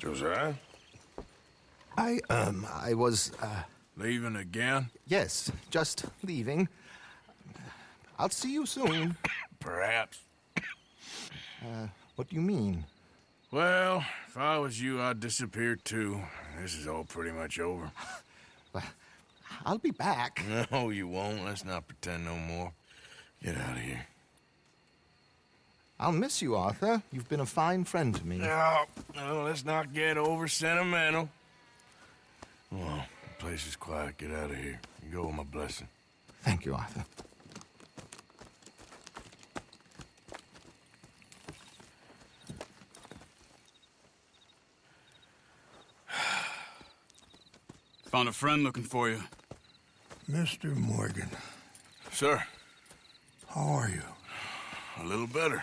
Josiah? I was, Leaving again? yes, just leaving. I'll see you soon. Perhaps. What do you mean? Well, if I was you, I'd disappear too. This is all pretty much over. I'll be back. No, you won't. Let's not pretend no more. Get out of here. I'll miss you, Arthur. You've been a fine friend to me. No, let's not get over sentimental. Well, the place is quiet. Get out of here. You go with my blessing. Thank you, Arthur. Found a friend looking for you. Mr. Morgan, Sir, how are you? a little better.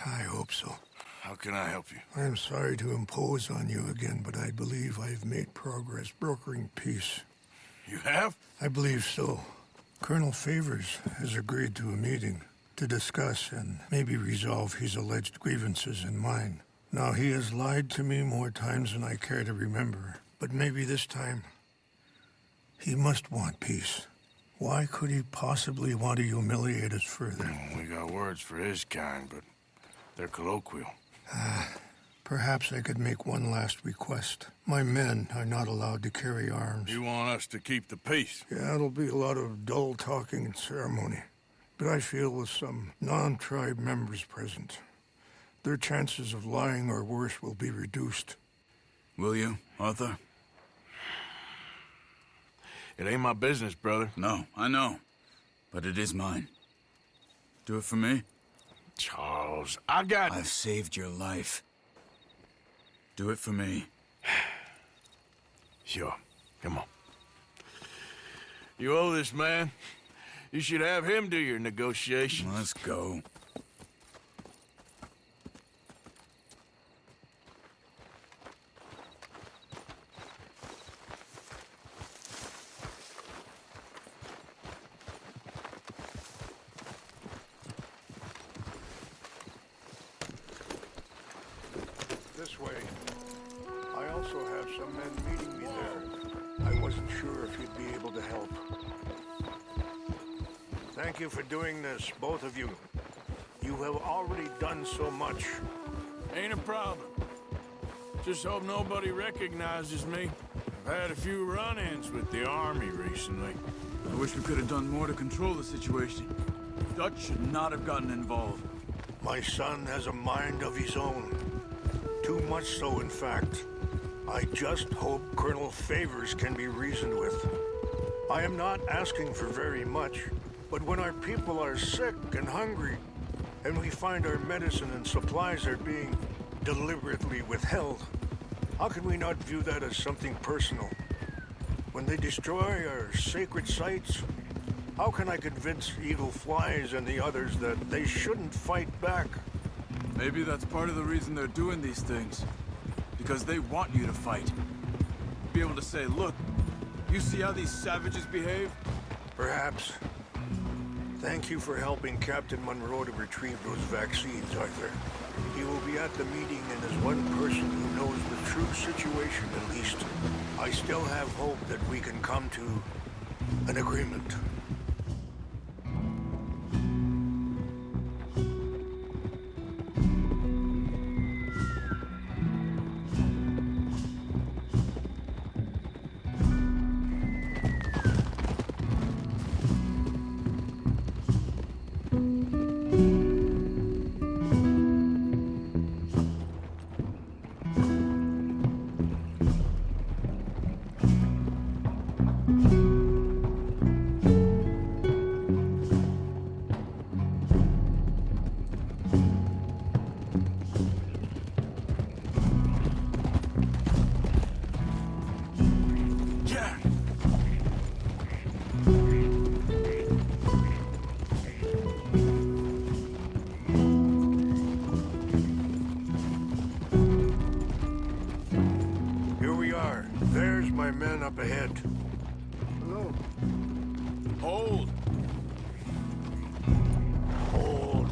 I hope so. How can I help you? I am sorry to impose on you again, but I believe I've made progress brokering peace. You have? I believe so. Colonel Favors has agreed to a meeting to discuss and maybe resolve his alleged grievances and mine. Now, he has lied to me more times than I care to remember, but maybe this time he must want peace. Why could he possibly want to humiliate us further? We got words for his kind, but they're colloquial. Perhaps I could make one last request. My men are not allowed to carry arms. You want us to keep the peace? Yeah, it'll be a lot of dull talking and ceremony. But I feel with some non-tribe members present, their chances of lying or worse will be reduced. Will you, Arthur? It ain't my business, brother. No, I know. But it is mine. Do it for me? Charles, I've saved your life. Do it for me. Sure. Come on. You owe this man. You should have him do your negotiations. Let's go. This way. I also have some men meeting me there. I wasn't sure if you'd be able to help. Thank you for doing this, both of you. You have already done so much. Ain't a problem. Just hope nobody recognizes me. I've had a few run-ins with the army recently. I wish we could have done more to control the situation. Dutch should not have gotten involved. My son has a mind of his own. Too much so, in fact. I just hope Colonel Favors can be reasoned with. I am not asking for very much, but when our people are sick and hungry, and we find our medicine and supplies are being deliberately withheld, how can we not view that as something personal? When they destroy our sacred sites, how can I convince Eagle Flies and the others that they shouldn't fight back? Maybe that's part of the reason they're doing these things. Because they want you to fight. Be able to say, look, you see how these savages behave? Perhaps. Thank you for helping Captain Monroe to retrieve those vaccines, Arthur. He will be at the meeting and is one person who knows the true situation at least. I still have hope that we can come to an agreement. Jack! Here we are. There's my men up ahead. Hello. Hold! Hold.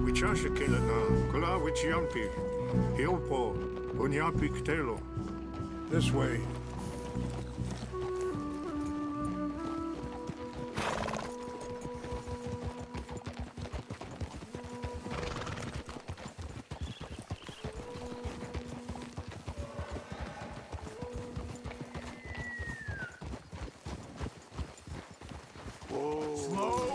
Wichasha kila na. Kula wichiampi. Hiopo, Unyapiktelo. This way. Slow.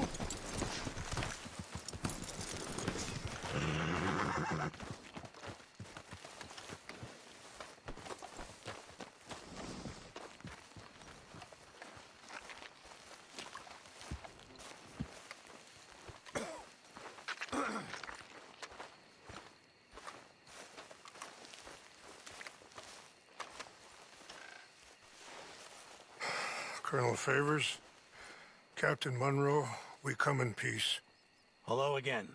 Colonel Favors, Captain Munro, we come in peace. Hello again.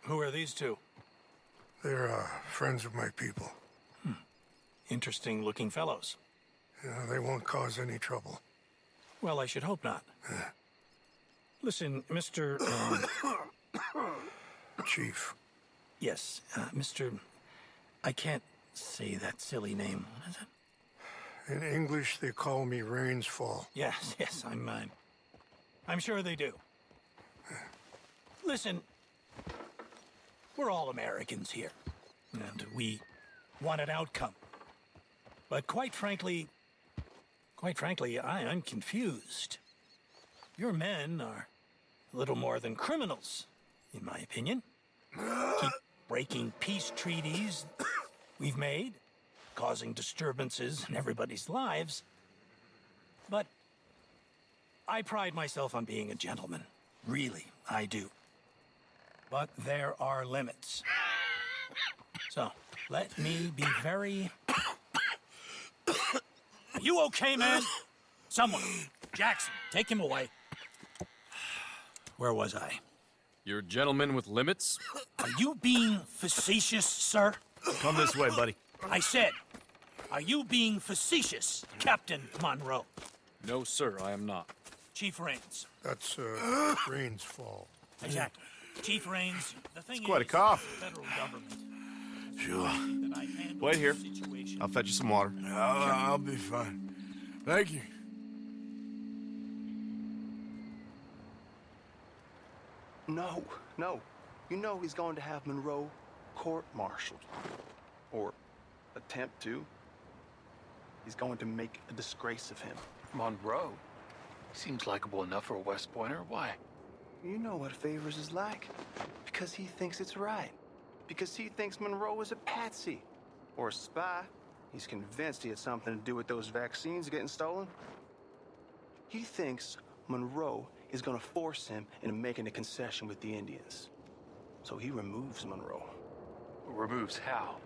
Who are these two? They're friends of my people. Interesting looking fellows. They won't cause any trouble. Well, I should hope not. Listen, Mr. Chief. Yes, Mr. I can't say that silly name. What is it? In English, they call me Rainsfall. Yes, I'm sure they do. Listen, we're all Americans here, and we want an outcome. But quite frankly, I'm confused. Your men are a little more than criminals, in my opinion. Keep breaking peace treaties we've made, causing disturbances in everybody's lives. But I pride myself on being a gentleman. Really, I do. But there are limits. So, let me be very... Are you okay, man? Someone. Jackson, take him away. Where was I? You're a gentleman with limits? Are you being facetious, sir? Come this way, buddy. I said, are you being facetious, Captain Monroe? No, sir, I am not. Chief Rains. That's Rainsfall. Exactly. Chief Rains, the thing quite a is, cough. the federal government. Sure. that I handle Wait here. the situation. I'll fetch you some water. I'll be fine. Thank you. No. You know he's going to have Monroe court-martialed. Or attempt to. He's going to make a disgrace of him. Monroe? Seems likable enough for a West Pointer. Why? You know what Favors is like. Because he thinks it's right. Because he thinks Monroe is a patsy. Or a spy. He's convinced he had something to do with those vaccines getting stolen. He thinks Monroe is gonna force him into making a concession with the Indians. So he removes Monroe. Removes how?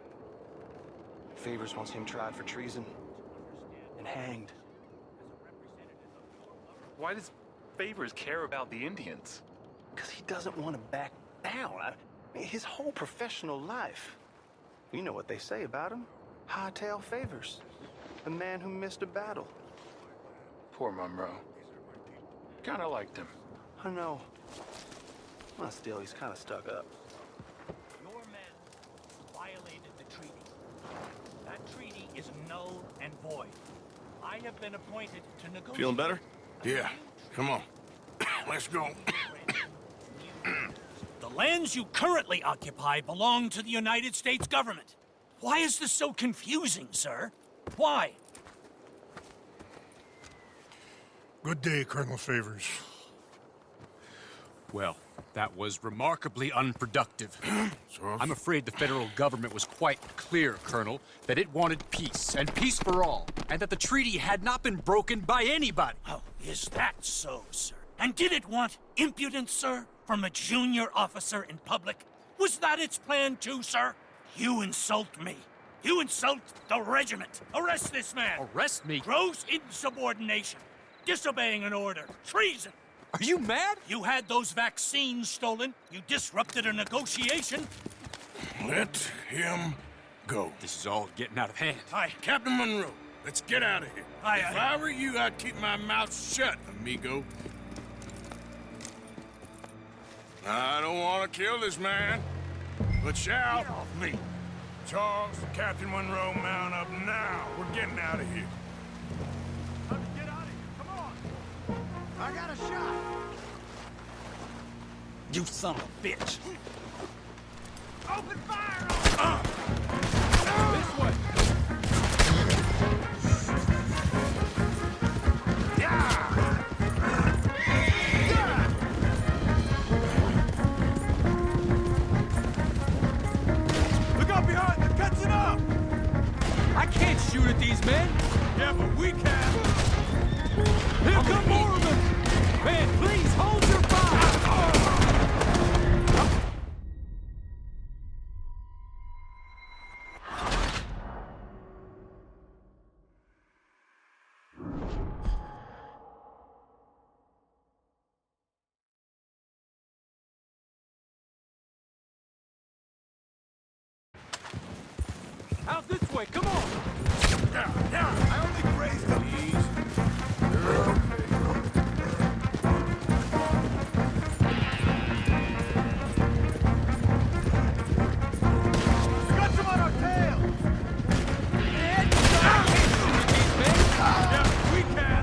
Favors wants him tried for treason and hanged. Why does Favors care about the Indians? Because he doesn't want to back down. I mean, his whole professional life. You know what they say about him. Hightail Favors. A man who missed a battle. Poor Monroe. Kinda liked him. I know. Well, still, he's kind of stuck up. Your men violated the treaty. That treaty is null and void. I have been appointed to negotiate. Feeling better? Yeah. Come on. Let's go. The lands you currently occupy belong to the United States government. Why is this so confusing, sir? Why? Good day, Colonel Favors. Well, that was remarkably unproductive. So, I'm afraid the federal government was quite clear, Colonel, that it wanted peace, and peace for all, and that the treaty had not been broken by anybody. Oh, is that so, sir? And did it want impudence, sir, from a junior officer in public? Was that its plan too, sir? You insult me. You insult the regiment. Arrest this man. Arrest me? Gross insubordination. Disobeying an order. Treason. Are you mad? You had those vaccines stolen. You disrupted a negotiation. let him go. This is all getting out of hand. Captain Monroe, let's get out of here. If I were you, I'd keep my mouth shut, amigo. I don't want to kill this man, but shall me. Charles, Captain Monroe, mount up now. We're getting out of here. Get out of here. Come on. I got a shot. You son of a bitch! Open fire on him. This way! Look out behind. They're catching up. I can't shoot at these men! Yeah, but we can. Here come more of them! Man, please hold your fire! Out this way, come on! I only grazed them. We got some on our tail. Yeah, we can.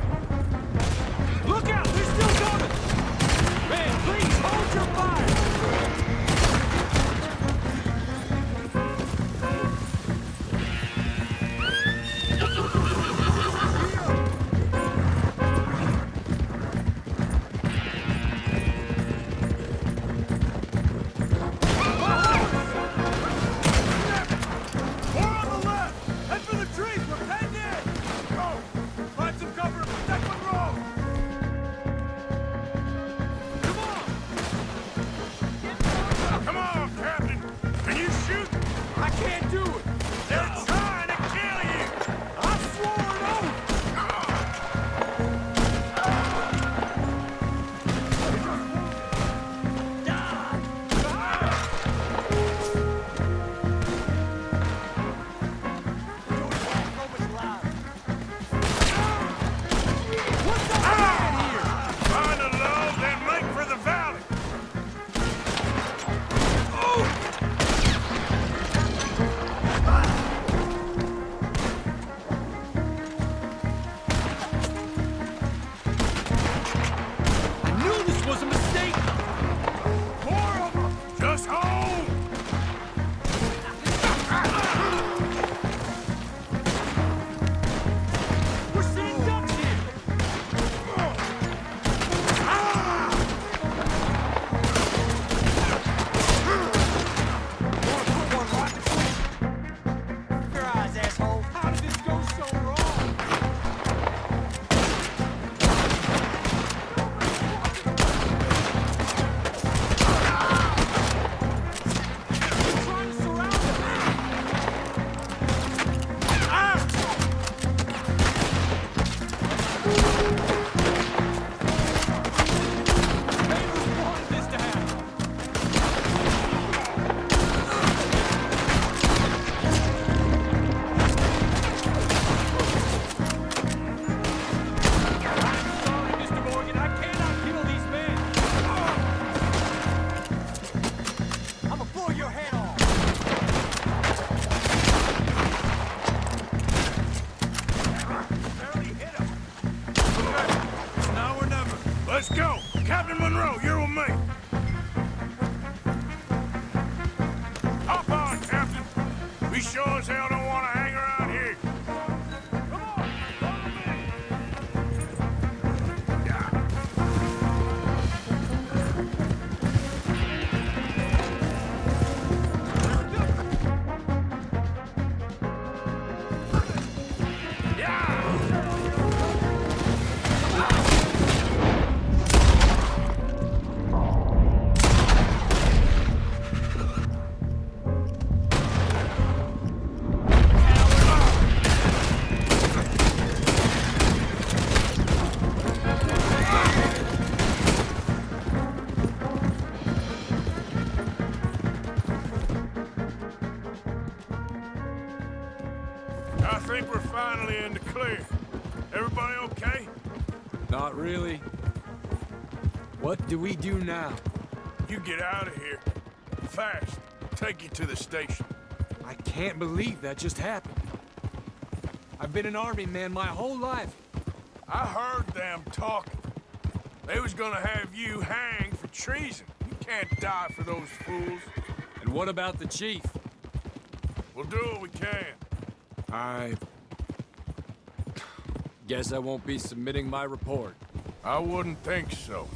Look out! They're still coming! Man, please hold your fire! More on the left. Head for the trees. We're heading in. Go. Find some cover and protect Monroe. Come on, Captain. Can you shoot? I can't do it! They're trying to kill you. I swore an oath! Find a low, then make for the valley. I knew this was a mistake! More of them. Just hold. We're sitting ducks here! Your eyes, asshole! How did this go so wrong? They're trying to surround us! Taylor wanted this to happen! I'm sorry, Mr. Morgan. I cannot kill these men! I'ma blow your head off! Barely hit him. Okay. It's now or never. Let's go. Captain Monroe, you're with me. Hop on, Captain. We sure as hell don't want to hang around here. Come on, follow me. I think we're finally in the clear. Everybody okay? Not really. What do we do now? You get out of here. Fast. Take you to the station. I can't believe that just happened. I've been an army man my whole life. I heard them talking. They was gonna have you hanged for treason. You can't die for those fools. And what about the chief? We'll do what we can. I guess I won't be submitting my report. I wouldn't think so.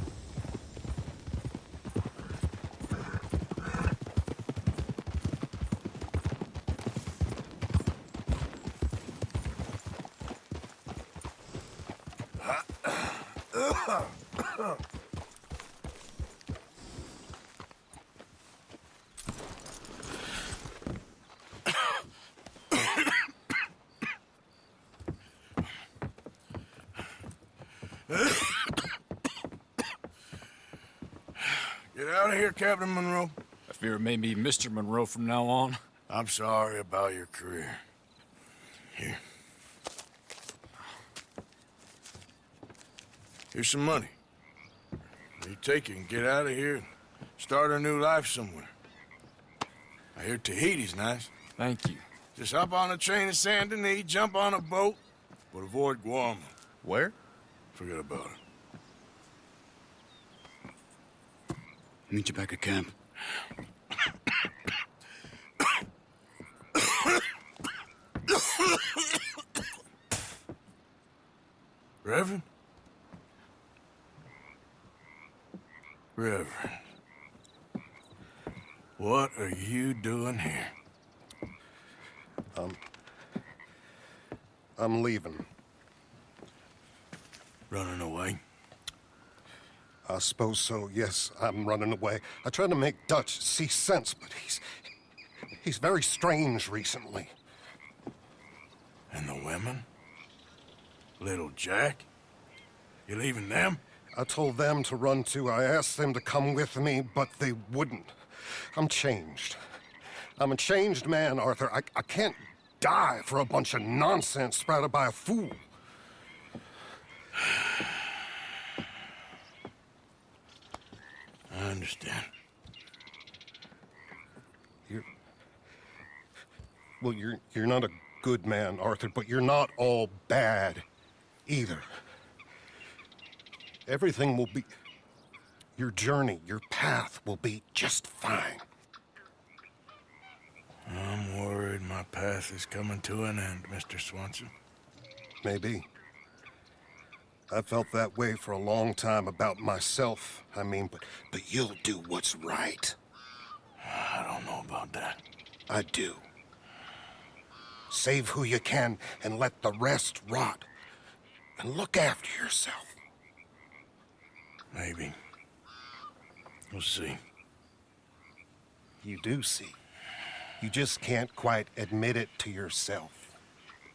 Get out of here, Captain Monroe. I fear it may be Mr. Monroe from now on. I'm sorry about your career. Here. Here's some money. You take it and get out of here and start a new life somewhere. I hear Tahiti's nice. Thank you. Just hop on a train to Saint Denis, jump on a boat, but avoid Guam. Where? Forget about it. Meet you back at camp. Reverend? Reverend. What are you doing here? I'm leaving. Running away? I suppose so, yes, I'm running away. I tried to make Dutch see sense, but he's very strange recently. And the women? Little Jack? You leaving them? I told them to run too. I asked them to come with me, but they wouldn't. I'm changed. I'm a changed man, Arthur. I can't die for a bunch of nonsense sprouted by a fool. I understand. You're not a good man, Arthur, but you're not all bad either. Everything will be... Your journey, your path will be just fine. I'm worried my path is coming to an end, Mr. Swanson. Maybe. I felt that way for a long time about myself. I mean, but you'll do what's right. I don't know about that. I do. Save who you can and let the rest rot. And look after yourself. Maybe. We'll see. You do see. You just can't quite admit it to yourself.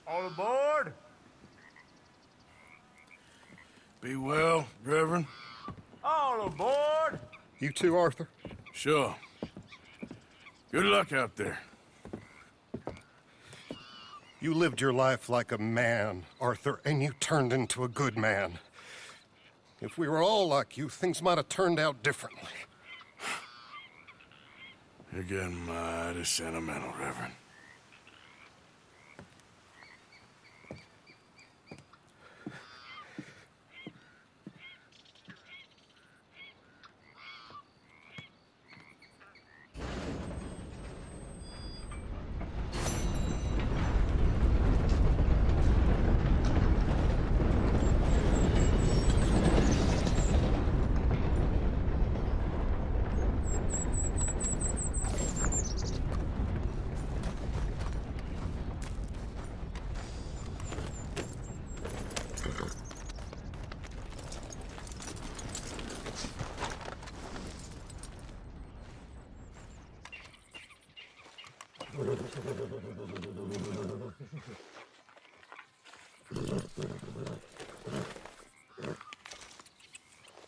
All aboard! Be well, Reverend. All aboard! You too, Arthur? Sure. Good luck out there. You lived your life like a man, Arthur, and you turned into a good man. If we were all like you, things might have turned out differently. You're getting mighty sentimental, Reverend.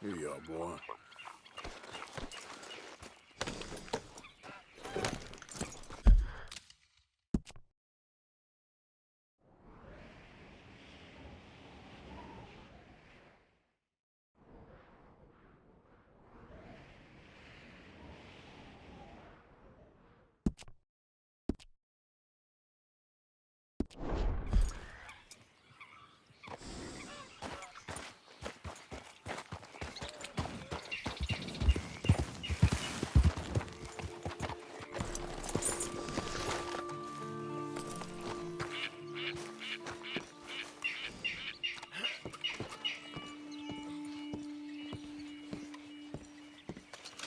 Here you are, boy.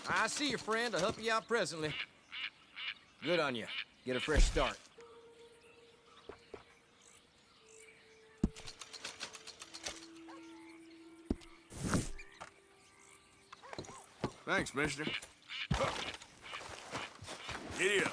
I see you, friend. I'll help you out presently. Good on you. Get a fresh start. Thanks, mister. Giddy up.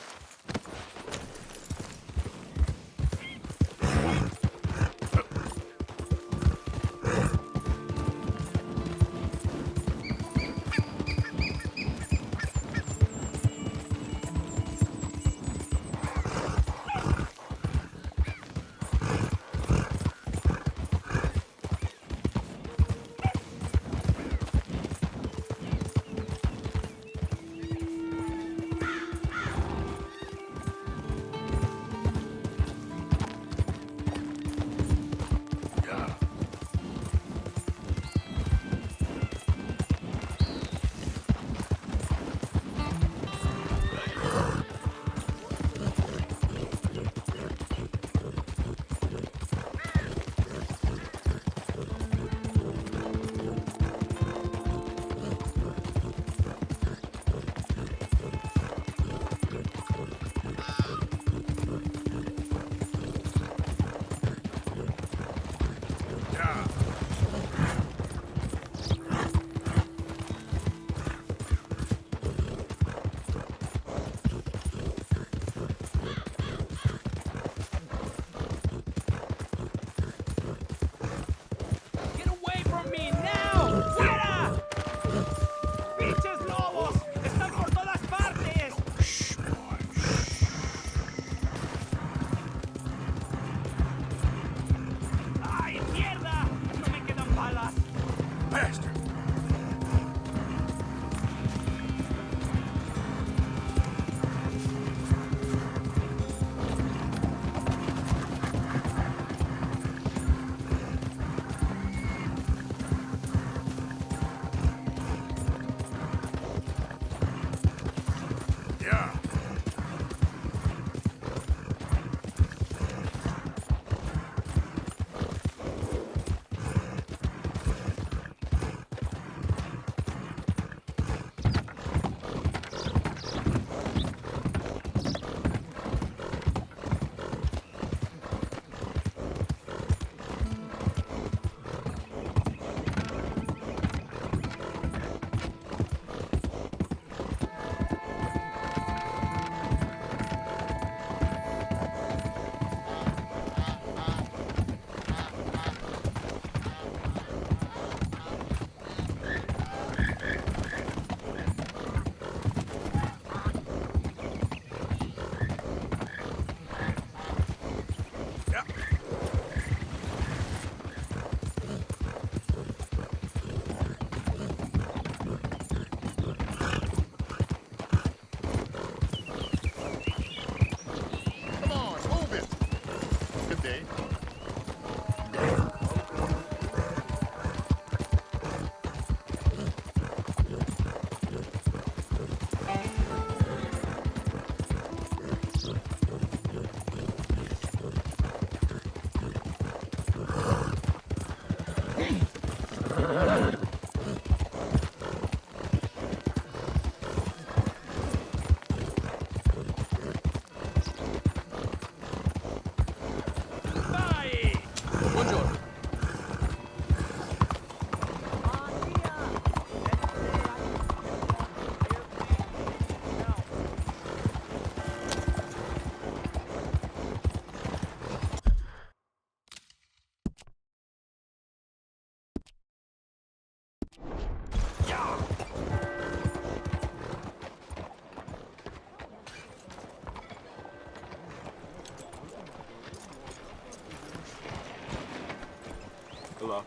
Hello.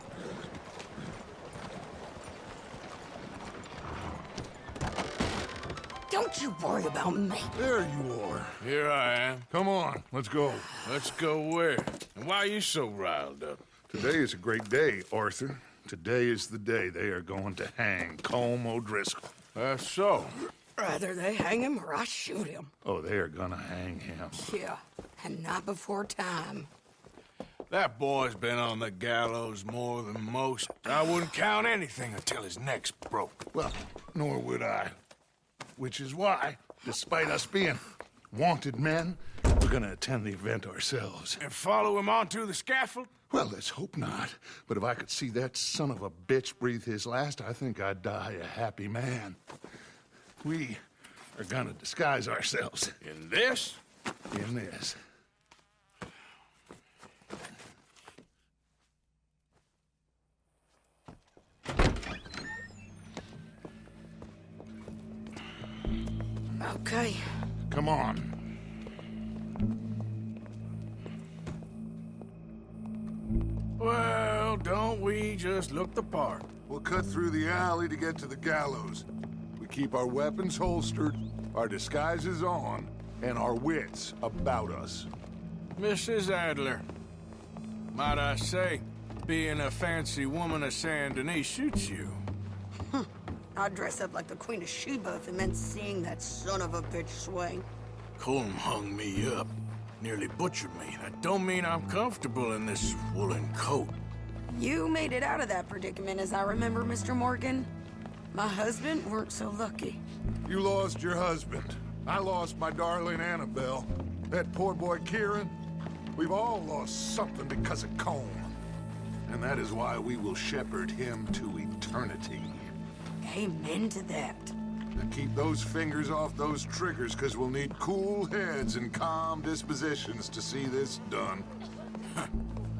Don't you worry about me. There you are. Here I am. Come on, let's go. Let's go where? And why are you so riled up? Today is a great day, Arthur. Today is the day they are going to hang Colm O'Driscoll. That's so. Rather they hang him or I shoot him. Oh, they are gonna hang him. Yeah, and not before time. That boy's been on the gallows more than most. I wouldn't count anything until his neck's broke. Well, nor would I. which is why, despite us being wanted men, we're gonna attend the event ourselves. And follow him onto the scaffold? Well, let's hope not. But if I could see that son of a bitch breathe his last, I think I'd die a happy man. We are gonna disguise ourselves. In this? In this. Okay. Come on. Well, don't we just look the part? We'll cut through the alley to get to the gallows. We keep our weapons holstered, our disguises on, and our wits about us. Mrs. Adler, might I say, being a fancy woman of Saint Denis suits you. I'd dress up like the Queen of Sheba if it meant seeing that son of a bitch swing. Colm hung me up, nearly butchered me. That don't mean I'm comfortable in this woolen coat. You made it out of that predicament, as I remember, Mr. Morgan. My husband weren't so lucky. You lost your husband. I lost my darling Annabelle. That poor boy Kieran. We've all lost something because of Colm. And that is why we will shepherd him to eternity. Amen to that. Now keep those fingers off those triggers, because we'll need cool heads and calm dispositions to see this done.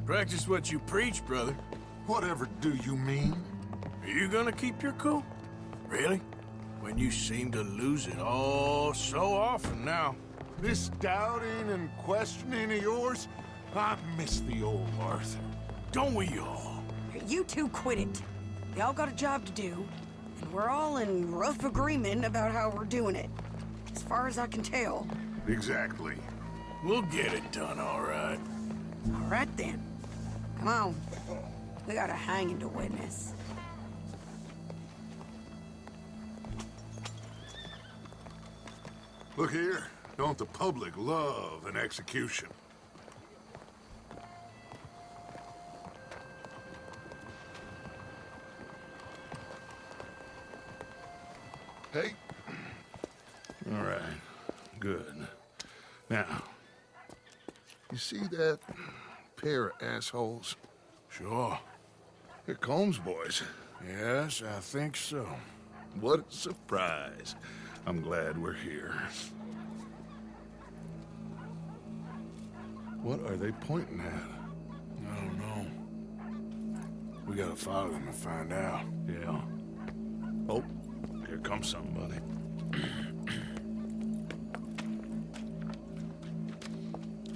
Practice what you preach, brother. Whatever do you mean? Are you gonna keep your cool? Really? When you seem to lose it all so often now. This doubting and questioning of yours, I miss the old Arthur. Don't we all? You two quit it. Y'all got a job to do, and we're all in rough agreement about how we're doing it. As far as I can tell. Exactly. We'll get it done, all right. All right, then. Come on. We got a hanging to witness. Look here. Don't the public love an execution? Hey. All right. Good. Now, you see that pair of assholes? Sure. They're Colm's boys. Yes, I think so. What a surprise. I'm glad we're here. What are they pointing at? I don't know. We gotta follow them and find out. Yeah. Oh, here comes somebody.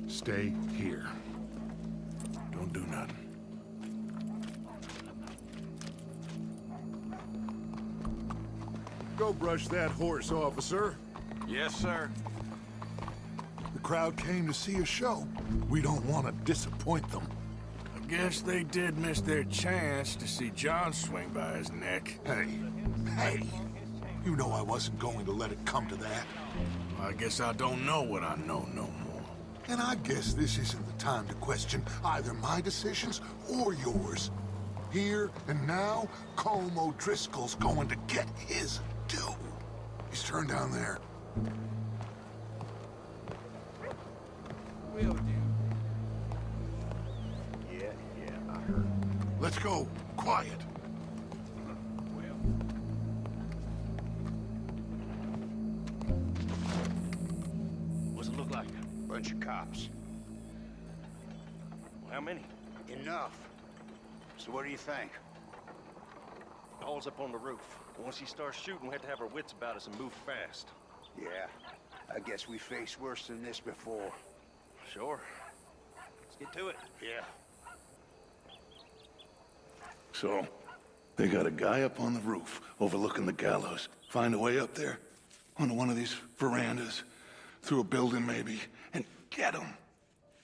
Stay here. Don't do nothing. Go brush that horse, officer. Yes, sir. The crowd came to see a show. We don't want to disappoint them. I guess they did miss their chance to see John swing by his neck. Hey, you know I wasn't going to let it come to that. Well, I guess I don't know what I know no more. And I guess this isn't the time to question either my decisions or yours. Here and now, Colm O'Driscoll's going to get his due. He's turned down there. Will do. Yeah, I heard. Let's go. Quiet. What's it look like? Bunch of cops. How many? Enough. So what do you think? All's up on the roof. Once he starts shooting, we have to have our wits about us and move fast. Yeah, I guess we faced worse than this before. Sure. Let's get to it. Yeah. So, they got a guy up on the roof overlooking the gallows. Find a way up there, onto one of these verandas, through a building maybe, and get him.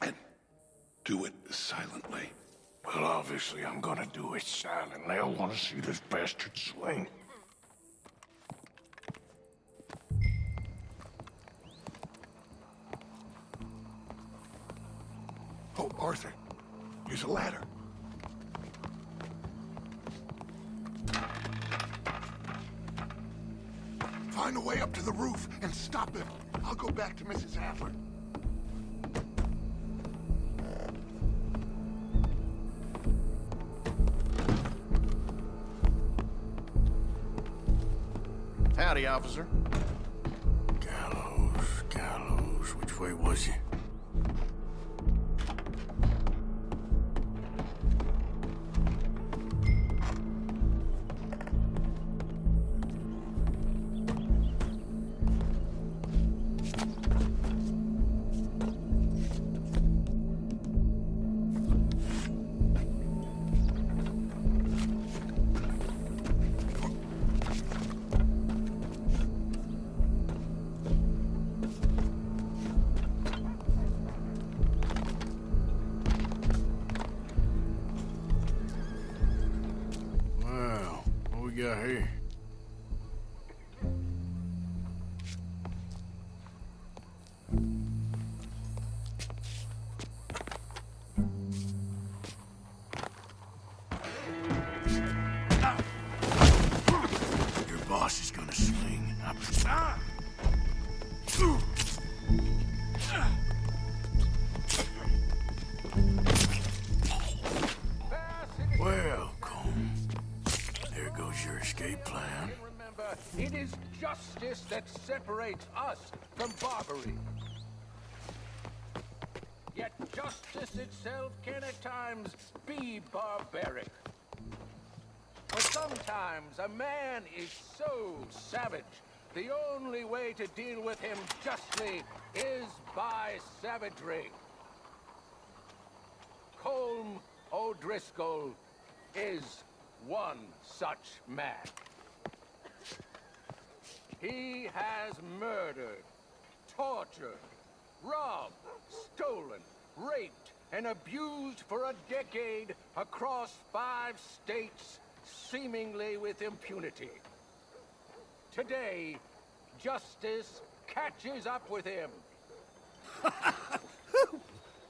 And do it silently. Well, obviously I'm gonna do it silently. I want to see this bastard swing. Oh, Arthur, use a ladder. Find a way up to the roof and stop him. I'll go back to Mrs. Adler. Howdy, officer. Gallows. Which way was he? Got here? Your boss is gonna swing. Well, Colm. There goes your escape plan. Remember, it is justice that separates us from Barbary. Yet justice itself can at times be barbaric. For sometimes a man is so savage, the only way to deal with him justly is by savagery. Colm O'Driscoll is one such man. He has murdered, tortured, robbed, stolen, raped, and abused for a decade across 5 states, seemingly with impunity. Today, justice catches up with him.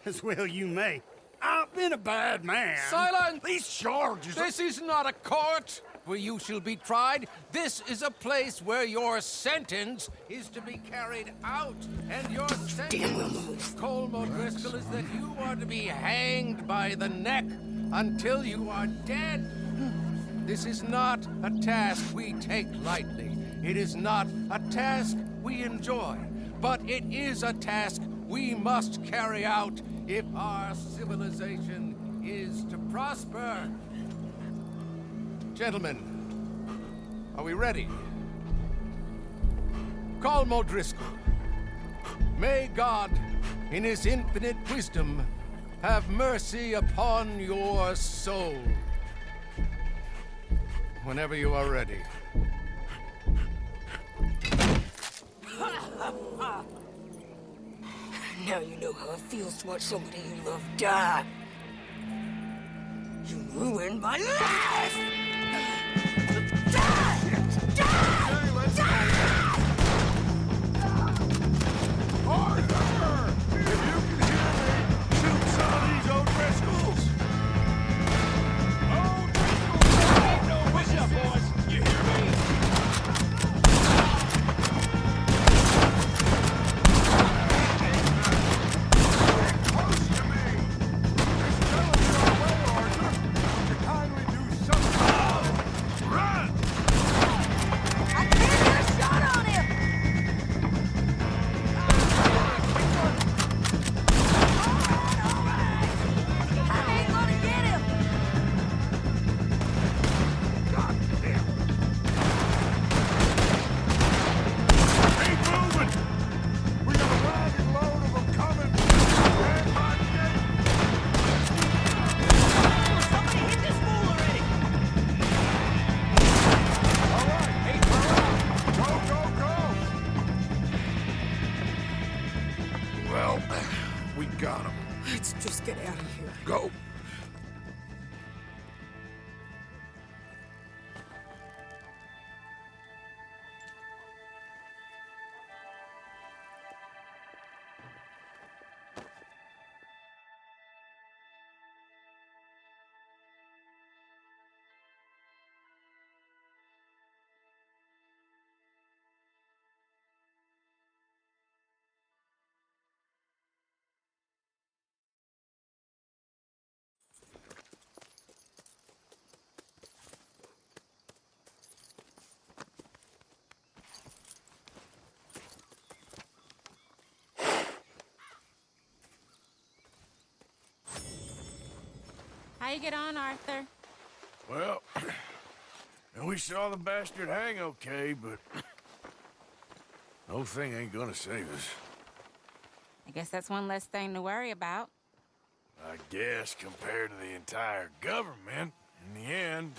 As well you may. I've been a bad man. Silence! These charges... This is not a court where you shall be tried. This is a place where your sentence is to be carried out. And your sentence, Colm O'Driscoll, is that you are to be hanged by the neck until you are dead. This is not a task we take lightly. It is not a task we enjoy. But it is a task we must carry out if our civilization is to prosper. Gentlemen, are we ready? Colm O'Driscoll, may God, in his infinite wisdom, have mercy upon your soul. Whenever you are ready. Now you know how it feels to watch somebody you love die. You ruined my life! Arthur! If you can hear me, shoot some of these O'Driscolls! O'Driscolls! Ain't no whistle, boys! You hear me? Close to me! They're still in your way, Arthur! Would you kindly do something? How you get on, Arthur? Well, we saw the bastard hang okay, but the whole thing ain't gonna save us. I guess that's one less thing to worry about. I guess compared to the entire government, in the end,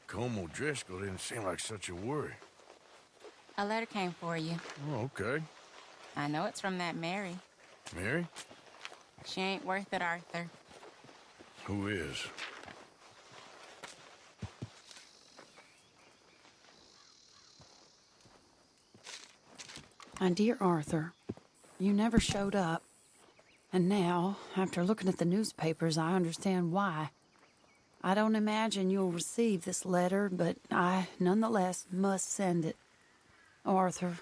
Colm O'Driscoll didn't seem like such a worry. A letter came for you. Oh, okay. I know it's from that Mary. Mary? She ain't worth it, Arthur. Who is? My dear Arthur, you never showed up. And now, after looking at the newspapers, I understand why. I don't imagine you'll receive this letter, but I, nonetheless, must send it. Arthur.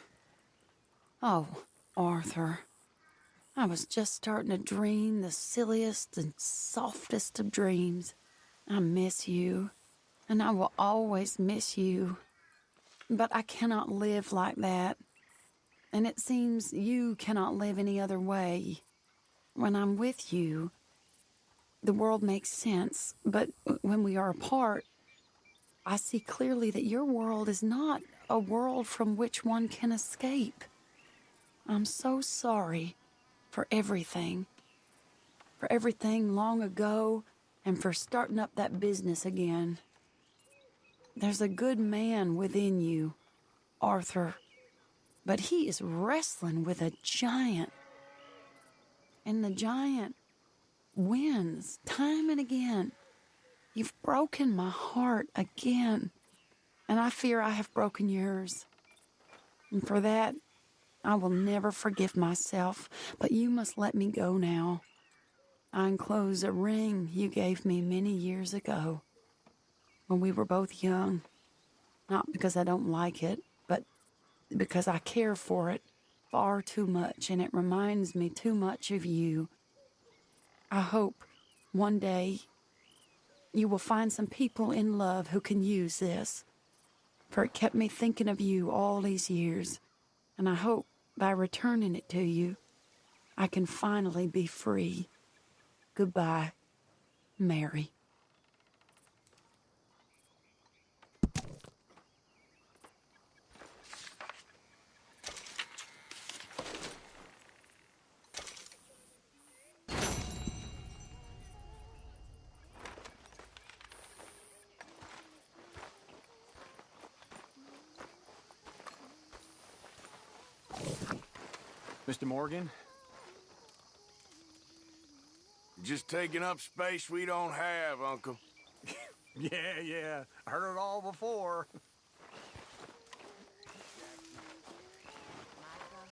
Oh, Arthur. I was just starting to dream the silliest and softest of dreams. I miss you, and I will always miss you. But I cannot live like that. And it seems you cannot live any other way. When I'm with you, the world makes sense, but when we are apart, I see clearly that your world is not a world from which one can escape. I'm so sorry for everything long ago, and for starting up that business again. There's a good man within you, Arthur, but he is wrestling with a giant. And the giant wins time and again. You've broken my heart again, and I fear I have broken yours. And for that, I will never forgive myself, but you must let me go now. I enclose a ring you gave me many years ago, when we were both young. Not because I don't like it, but because I care for it far too much, and it reminds me too much of you. I hope one day you will find some people in love who can use this, for it kept me thinking of you all these years, and I hope by returning it to you, I can finally be free. Goodbye, Mary. Mr. Morgan? Just taking up space we don't have, Uncle. Yeah, I heard it all before.